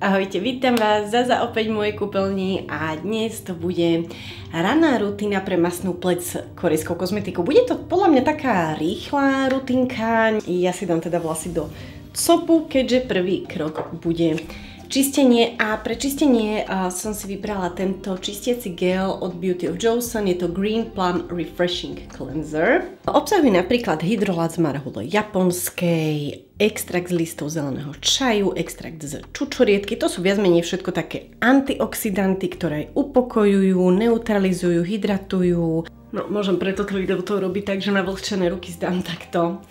Ahojte, vítam vás zasa opäť v mojej kúpeľni a dnes to bude ranná rutina pre masnú pleť s korejskou kozmetikou. Bude to podľa mňa taká rýchla rutinka. Ja si dám teda vlasy do copu, keďže prvý krok bude čistenie a pre čistenie som si vybrala tento čistiaci gel od Beauty of Joseon, je to Green Plum Refreshing Cleanser. Obsahuje napríklad hydrolát z marhule japonskej, extrakt z listov zeleného čaju, extrakt z čučoriedky, to sú viac menej všetko také antioxidanty, ktoré upokojujú, neutralizujú, hydratujú. No môžem pre toto video to robiť tak, že na vlhčené ruky zdám takto.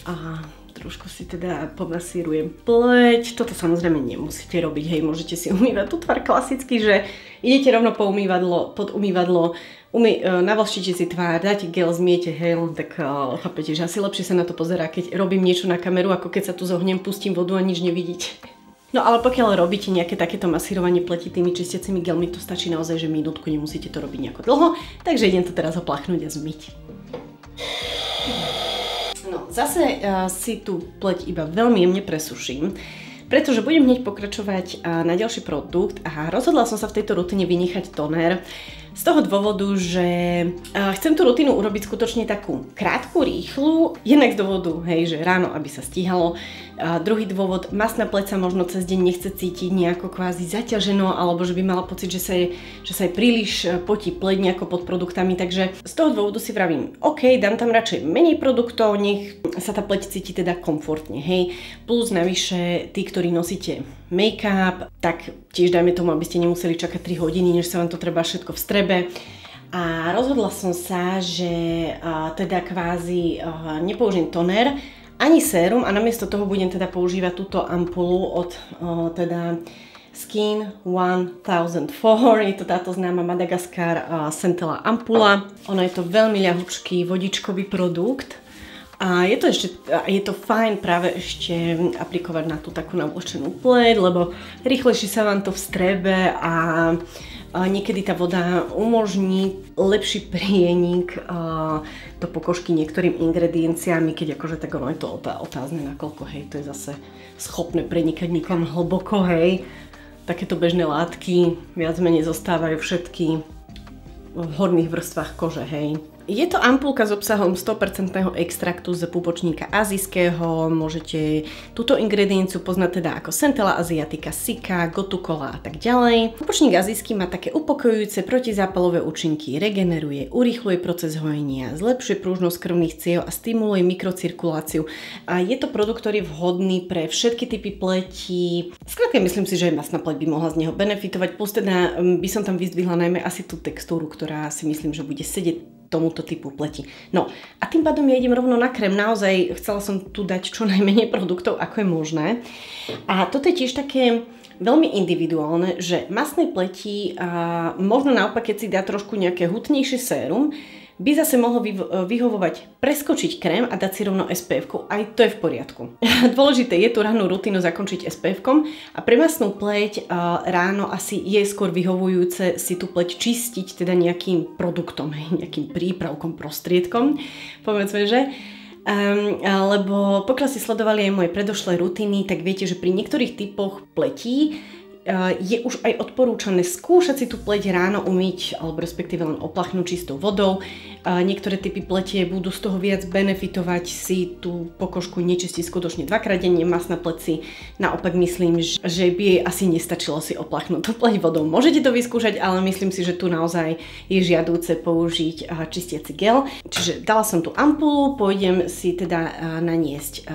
A trošku si teda pomasírujem pleť. Toto samozrejme nemusíte robiť, hej, môžete si umývať tú tvár klasicky, že idete rovno po umývadlo, pod umývadlo, navlhčíte si tvár, dáte gel, zmiete, hej, tak chápete, že asi lepšie sa na to pozerá, keď robím niečo na kameru, ako keď sa tu zohnem, pustím vodu a nič nevidíte. No ale pokiaľ robíte nejaké takéto masírovanie pleti tými čistiacimi gelmi, to stačí naozaj, že minútku, nemusíte to robiť nejako dlho, takže idem to teraz opláchnuť a zmyť. No, zase si tú pleť iba veľmi jemne presuším, pretože budem hneď pokračovať na ďalší produkt a rozhodla som sa v tejto rutine vynechať toner. Z toho dôvodu, že chcem tú rutinu urobiť skutočne takú krátku, rýchlu, jednak z dôvodu, hej, že ráno, aby sa stíhalo. Druhý dôvod, masná pleť sa možno cez deň nechce cítiť nejako kvázi zaťaženo, alebo že by mala pocit, že sa jej príliš potí pleť nejako pod produktami, takže z toho dôvodu si vravím, OK, dám tam radšej menej produktov, nech sa tá pleť cíti teda komfortne, hej. Plus navyše, tí, ktorí nosíte make-up, tak tiež dajme tomu, aby ste nemuseli čakať 3 hodiny, než sa vám to treba všetko vstrebe. A rozhodla som sa, že teda kvázi nepoužijem toner ani sérum a namiesto toho budem teda používať túto ampulu od teda Skin 1004, je to táto známa Madagascar Centella ampula. Ono je to veľmi ľahučký vodičkový produkt. A je to fajn práve ešte aplikovať na tú takú navlhčenú pleť, lebo rýchlejšie sa vám to vstrebe a niekedy tá voda umožní lepší prienik do pokožky niektorým ingredienciami, keď akože tak ono je to otázne nakoľko, hej, to je zase schopné prenikať niekam hlboko, hej. Takéto bežné látky viac menej zostávajú všetky v horných vrstvách kože, hej. Je to ampulka s obsahom 100% extraktu z pupočníka azijského, môžete túto ingredienciu poznať teda ako Centella asiatica, Sika, Gotu-kola a tak ďalej. Pupočník azijský má také upokojujúce protizápalové účinky, regeneruje, urýchľuje proces hojenia, zlepšuje prúžnosť krvných ciev a stimuluje mikrocirkuláciu. A je to produkt, ktorý je vhodný pre všetky typy pleti. Skrátka myslím si, že aj masná pleť by mohla z neho benefitovať, plus teda by som tam vyzdvihla najmä asi tú textúru, ktorá si myslím, že bude sedieť tomuto typu pleti. No a tým pádom ja idem rovno na krém. Naozaj chcela som tu dať čo najmenej produktov, ako je možné. A toto je tiež také veľmi individuálne, že masnej pleti možno naopak, keď si dá trošku nejaké hutnejšie sérum, by zase mohlo vyhovovať preskočiť krém a dať si rovno SPF-ku. Aj to je v poriadku. Dôležité je tú rannú rutinu zakončiť SPF-kom a pre masnú pleť ráno asi je skôr vyhovujúce si tú pleť čistiť teda nejakým produktom, nejakým prípravkom, prostriedkom, povedzme, že. Lebo pokiaľ si sledovali aj moje predošlé rutiny, tak viete, že pri niektorých typoch pletí je už aj odporúčané skúšať si tú pleť ráno umyť, alebo respektíve len oplachnúť čistou vodou. Niektoré typy pletie budú z toho viac benefitovať si tú pokožku nečistiť skutočne 2-krát denne. Masná pleť si naopak myslím, že by jej asi nestačilo si oplachnúť tú pleť vodou. Môžete to vyskúšať, ale myslím si, že tu naozaj je žiadúce použiť čistiaci gel. Čiže dala som tú ampulu, pôjdem si teda naniesť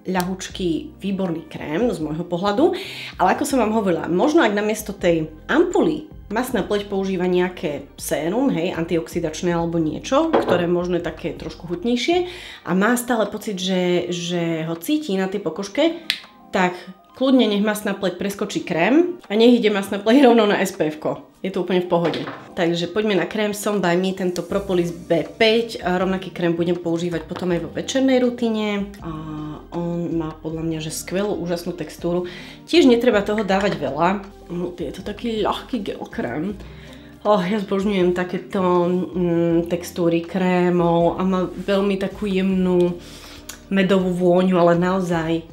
ľahučký, výborný krém z môjho pohľadu, ale ako som vám hovorila, možno ak namiesto tej ampuly masná pleť používa nejaké sérum, hej, antioxidačné alebo niečo, ktoré možno je také trošku chutnejšie a má stále pocit, že ho cíti na tej pokožke, tak kľudne nech masná pleť preskočí krém a nech ide masná pleť rovno na SPF-ko. Je to úplne v pohode. Takže poďme na krém Som by Me, tento Propolis B5. Rovnaký krém budem používať potom aj vo večernej rutine. On má podľa mňa, že skvelú, úžasnú textúru. Tiež netreba toho dávať veľa. Je to taký ľahký gel krém. Ja zbožňujem takéto textúry krémov a má veľmi takú jemnú medovú vôňu, ale naozaj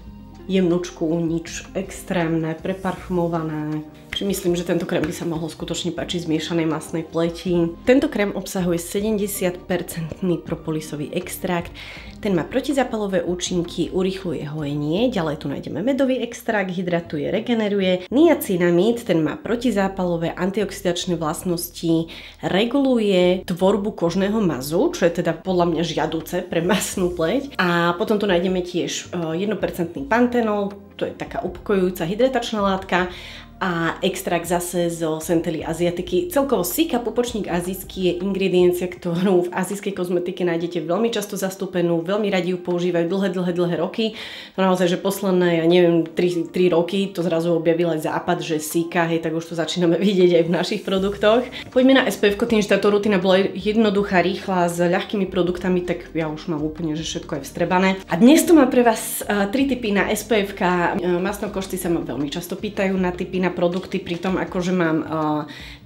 jemnúčku, nič extrémne, preparfumované. Čiže myslím, že tento krém by sa mohol skutočne páčiť zmiešanej masnej pleti. Tento krém obsahuje 70% propolisový extrakt. Ten má protizápalové účinky, urýchľuje hojenie. Ďalej tu nájdeme medový extrakt, hydratuje, regeneruje. Niacinamid, ten má protizápalové, antioxidačné vlastnosti, reguluje tvorbu kožného mazu, čo je teda podľa mňa žiaduce pre masnú pleť. A potom tu nájdeme tiež 1% pantenol, to je taká upokojujúca hydratačná látka, a extrakt zase zo centely aziatiky. Celkovo Sika pupočník azijský je ingrediencia, ktorú v azijskej kozmetike nájdete veľmi často zastúpenú, veľmi radi ju používajú dlhé roky. To naozaj, že posledné, ja neviem, 3 roky to zrazu objavil aj západ, že Sika, hej, tak už to začíname vidieť aj v našich produktoch. Poďme na SPF, tým, že táto rutina bola jednoduchá, rýchla, s ľahkými produktami, tak ja už mám úplne, že všetko je vstrebané. A dnes tu mám pre vás 3 tipy na SPF-ka. Masnokožci sa ma veľmi často pýtajú na tipy na produkty, pritom akože mám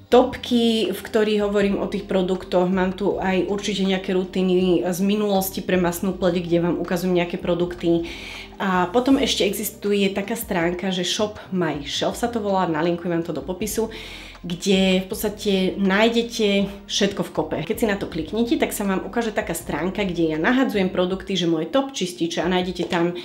topky, v ktorých hovorím o tých produktoch. Mám tu aj určite nejaké rutiny z minulosti pre masnú pleť, kde vám ukazujem nejaké produkty. A potom ešte existuje taká stránka, že Shop My Shelf sa to volá, nalinkujem vám to do popisu, kde v podstate nájdete všetko v kope. Keď si na to kliknete, tak sa vám ukáže taká stránka, kde ja nahadzujem produkty, že moje top čističe, a nájdete tam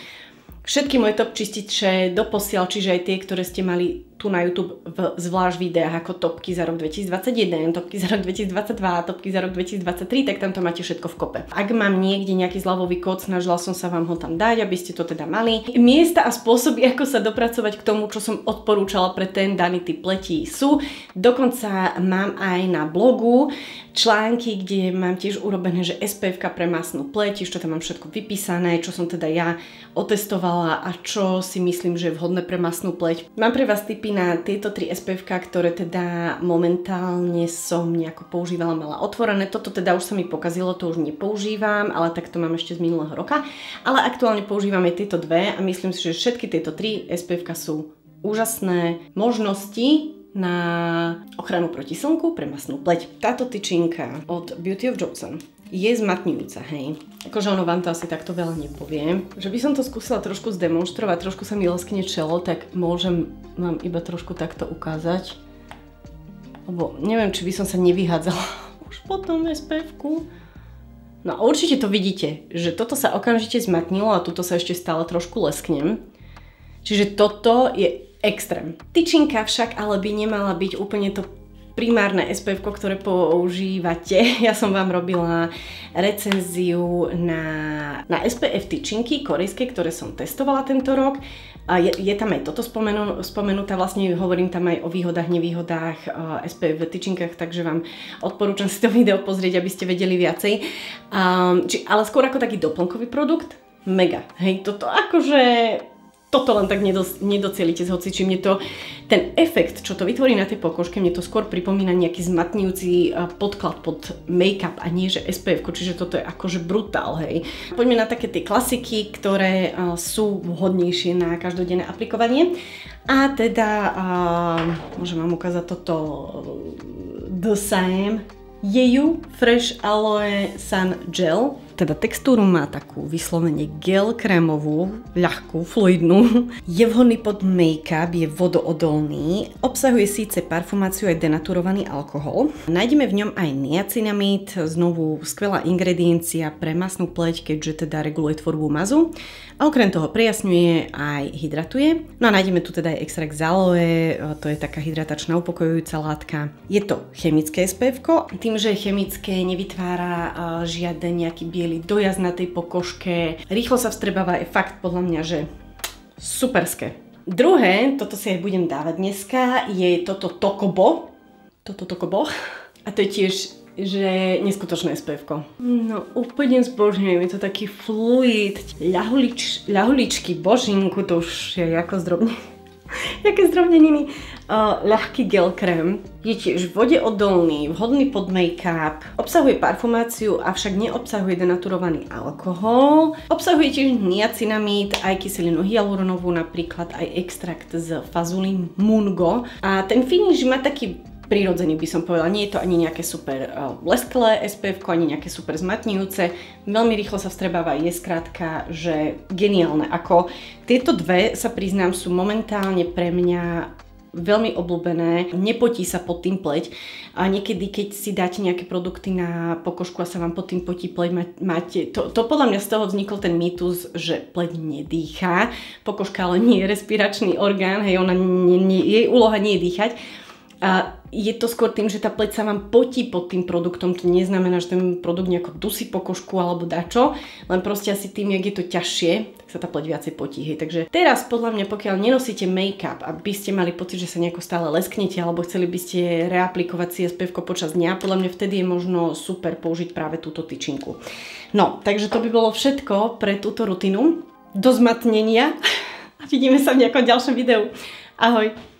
všetky moje top čističe doposiaľ, čiže aj tie, ktoré ste mali tu na YouTube v zvlášť videách ako topky za rok 2021, topky za rok 2022, topky za rok 2023, tak tam to máte všetko v kope. Ak mám niekde nejaký zľavový kód, snažila som sa vám ho tam dať, aby ste to teda mali. Miesta a spôsoby, ako sa dopracovať k tomu, čo som odporúčala pre ten daný typ pletí, sú. Dokonca mám aj na blogu články, kde mám tiež urobené, že SPF-ka pre masnú pleť, čo tam mám všetko vypísané, čo som teda ja otestovala a čo si myslím, že je vhodné pre masnú pleť. Mám pre vás tipy na tieto 3 SPF-ka, ktoré teda momentálne som nejako používala, mala otvorené. Toto teda už sa mi pokazilo, to už nepoužívam, ale tak to mám ešte z minulého roka. Ale aktuálne používame tieto dve a myslím si, že všetky tieto 3 SPF-ka sú úžasné možnosti na ochranu proti slnku pre masnú pleť. Táto tyčinka od Beauty of Johnson je zmatňujúca, hej. Akože ono vám to asi takto veľa nepovie. Že by som to skúsila trošku zdemonštrovať, trošku sa mi leskne čelo, tak môžem vám iba trošku takto ukázať. Lebo neviem, či by som sa nevyhádzala už po tom SPF-ku. No a určite to vidíte, že toto sa okamžite zmatnilo a tuto sa ešte stále trošku lesknem. Čiže toto je extrém. Tyčinka však ale by nemala byť úplne to primárne SPF, ktoré používate. Ja som vám robila recenziu na SPF tyčinky korejské, ktoré som testovala tento rok. A je tam aj toto spomenutá, vlastne hovorím tam aj o výhodách, nevýhodách SPF v tyčinkách, takže vám odporúčam si to video pozrieť, aby ste vedeli viacej. Ale skôr ako taký doplnkový produkt, mega. Hej, toto akože toto len tak nedocielite s hocičím. Mne to, ten efekt, čo to vytvorí na tej pokožke, mne to skôr pripomína nejaký zmatňujúci podklad pod make-up a nie že SPF, čiže toto je akože brutál, hej. Poďme na také tie klasiky, ktoré sú vhodnejšie na každodenné aplikovanie. A teda, môžem vám ukázať toto The Same Jeju Fresh Aloe Sun Gel. Teda textúru má takú vyslovene gel krémovú, ľahkú, fluidnú. Je vhodný pod make-up, je vodoodolný. Obsahuje síce parfumáciu aj denaturovaný alkohol. Nájdeme v ňom aj niacinamid, znovu skvelá ingrediencia pre masnú pleť, keďže teda reguluje tvorbu mazu. A okrem toho prejasňuje aj hydratuje. No a nájdeme tu teda aj extrakt z aloe, to je taká hydratačná upokojujúca látka. Je to chemické SPF-ko. Tým, že je chemické, nevytvára žiaden nejaký biely dojazd na tej pokožke. Rýchlo sa vstrebáva, je fakt podľa mňa, že superské. Druhé, toto si aj budem dávať dneska, je toto Tokobo. A to je tiež, že neskutočné SPF-ko. No úplne zbožňujem, je to taký fluid, ľahuličky, božinku, to už je ako zdrobne. Jaké zdrobneniny. Ľahký gel krém. Je tiež vodeodolný, vhodný pod make-up. Obsahuje parfumáciu, avšak neobsahuje denaturovaný alkohol. Obsahuje tiež niacinamid, aj kyselinu hyaluronovú, napríklad aj extrakt z fazulí Mungo. A ten finish má taký prirodzený, by som povedala. Nie je to ani nejaké super lesklé SPF, ani nejaké super zmatňujúce. Veľmi rýchlo sa vstrebáva, je skrátka, že geniálne. Ako tieto dve, sa priznám, sú momentálne pre mňa veľmi obľúbené, nepotí sa pod tým pleť a niekedy, keď si dáte nejaké produkty na pokožku a sa vám pod tým potí pleť, máte, to podľa mňa z toho vznikol ten mýtus, že pleť nedýchá, pokožka ale nie je respiračný orgán, hej, jej úloha nie je dýchať. A je to skôr tým, že tá pleť sa vám potí pod tým produktom, to neznamená, že ten produkt nejako dusí pokožku alebo dačo, len proste asi tým, jak je to ťažšie, tak sa tá pleť viacej potí. Hej. Takže teraz podľa mňa, pokiaľ nenosíte make-up a by ste mali pocit, že sa nejako stále lesknete alebo chceli by ste reaplikovať si SPF počas dňa, podľa mňa vtedy je možno super použiť práve túto tyčinku. No, takže to by bolo všetko pre túto rutinu. Do zmatnenia a vidíme sa v nejakom ďalšom videu. Ahoj!